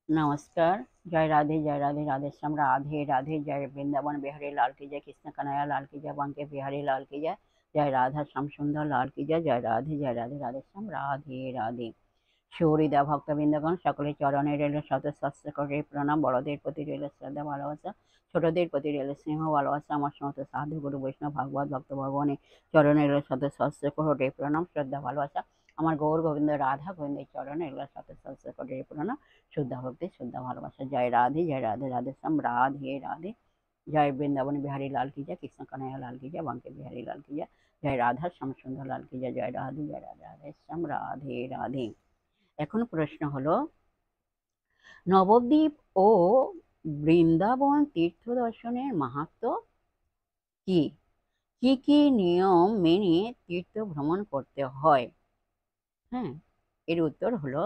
नमस्कार। जय राधे राधे श्याम राधे राधे। जय वृंदावन बिहारी लाल की जय, कृष्ण कन्हैया लाल की जय, बांके बिहारी लाल की जय, जय राधा श्याम सुंदर लाल की जय। जय राधे राधे श्याम राधे राधे। সৌরিদা ভক্তবৃন্দগণ সকলে চরণে রইল শত সহস্র কোটি প্রণাম। বড়দের প্রতি রইল শ্রদ্ধা ভালোবাসা, ছোটদের প্রতি রইল স্নেহ ভালোবাসা। আমার সমস্ত সাধু গুরু বৈষ্ণব ভাগবত ভক্ত ভগবানের চরণে রইল শত সহস্র কোটি প্রণাম শ্রদ্ধা ভালোবাসা। আমার গৌর গোবিন্দ রাধা গোবিন্দের চরণে রইল শত সহস্র কোটি প্রণাম শ্রদ্ধা ভক্তি শ্রদ্ধা ভালোবাসা। জয় রাধে রাধে শ্যাম রাধে রাধে। जय वृंदावन बिहारी लाल की जय, कृष्ण कन्हैया लाल की जय, बांके बिहारी लाल की जय, जय राधा श्याम सुंदर लाल की जय। जय राधे राधे श्याम राधे राधे। এখন প্রশ্ন হলো, নবদ্বীপ ও বৃন্দাবন তীর্থ দর্শনের মাহাত্ম্য কি? কি কি নিয়ম মেনে তীর্থ ভ্রমণ করতে হয়? হ্যাঁ, এর উত্তর হলো,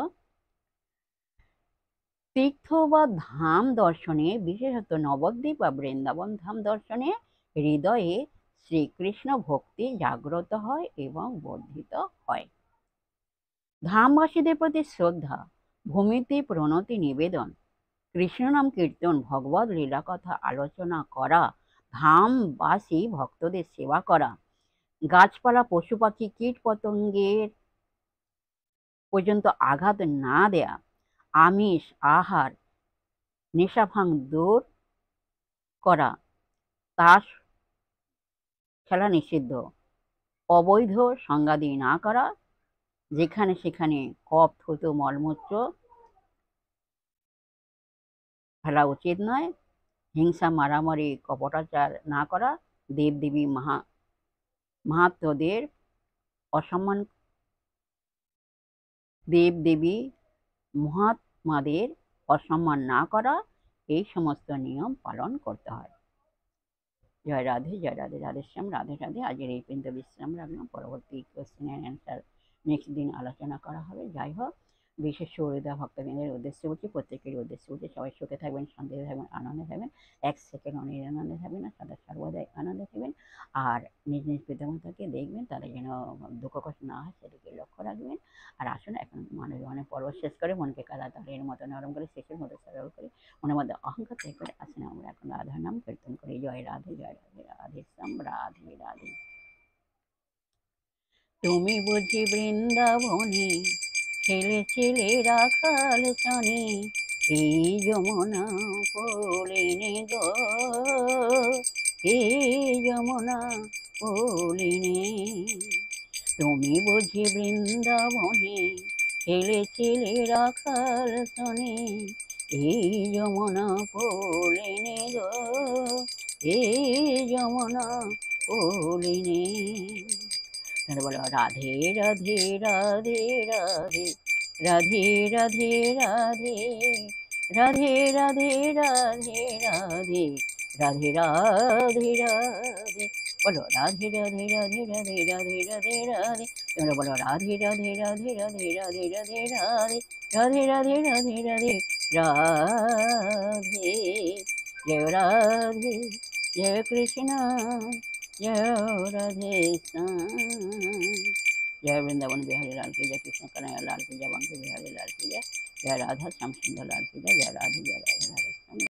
তীর্থ বা ধাম দর্শনে, বিশেষত নবদ্বীপ বা বৃন্দাবন ধাম দর্শনে হৃদয়ে শ্রীকৃষ্ণ ভক্তি জাগ্রত হয় এবং বর্ধিত হয়। ধামবাসীদের প্রতি শ্রদ্ধা, ভূমিতে প্রণতি নিবেদন, কৃষ্ণনাম কীর্তন, ভগবত লীলা কথা আলোচনা করা, ধামবাসী ভক্তদের সেবা করা, গাছপালা পশু পাখি কীট পতঙ্গের পর্যন্ত আঘাত না দেয়া, আমিষ আহার নেশা ভাঙ দূর করা, তাস খেলা নিষিদ্ধ, অবৈধ সংগাদি না করা, যেখানে সেখানে কফ থুতু মলমূত্র ফেলা উচিত নয়, হিংসা মারামারি কপটাচার না করা, দেবদেবী মাহাত্ম্যদের অসম্মান, দেবদেবী মহাত্মাদের অসম্মান না করা, এই সমস্ত নিয়ম পালন করতে হয়। জয় রাধে রাধে শ্যাম রাধে রাধে। আজকের এই পর্যন্ত বিশ্রাম রাখলাম। পরবর্তী কোশ্চেন অ্যান্ড অ্যান্সার নেক্সট দিন আলোচনা করা হবে। যাই হোক, বিশেষ সৌহৃদা ভক্তবৃন্দের উদ্দেশ্যে বলছি, প্রত্যেকেরই উদ্দেশ্যে বলছি, সবাই সুখে থাকবেন, শান্তিতে থাকবেন, আনন্দে থাকবেন, এক সেকেন্ড অনিরানন্দে থাকবেন না, সদা সর্বদাই আনন্দে থাকবেন। আর নিজ নিজ পিতামাতাকে দেখবেন, তাদের যেন দুঃখ কষ্ট না হয় সেদিকে লক্ষ্য রাখবেন। আর আসুন, এখন মনে পর্ব শেষ করে মনকে কাদা তালের মতো নরম করে, শেষের মতো সরল করে, মনের মধ্যে অহংকার ত্যাগ করে আসেন আমরা এখন রাধার নাম কীর্তন করি। জয় রাধে রাধে শ্যাম রাধে রাধে। তুমি বুঝি বৃন্দাবনে খেলেছিলে রাখাল সনে, এই যমুনা পলিনে গো, এই যমুনা পলিনে। তুমি বুঝি বৃন্দাবনে খেলেছিলে রাখাল সনে, এই যমুনা পলিনে গো, এই যমুনা পলিনে। বলো রাধে রাধে রাধে রাধে, রাধে রাধে রাধে, রাধে রাধে রাধে রাধে, রাধে রাধে রাধে। বলো রাধে রাধে রাধে রাধে রাধে রাধে রাধে। তোমরা বলো রাধে রাধে রাধে রাধে রাধে রাধে রাধে, রাধে রাধে রাধে রাধে রাধে। জয় রাধে, जय कृष्ण, जय राधे श्याम। जय वृंदावन बिहारी लाल की जय, कृष्ण कन्हैया लाल की जय, बांके बिहारी लाल की जय, जय राधा श्याम सुंदर लाल की जय। जय राधे राधे।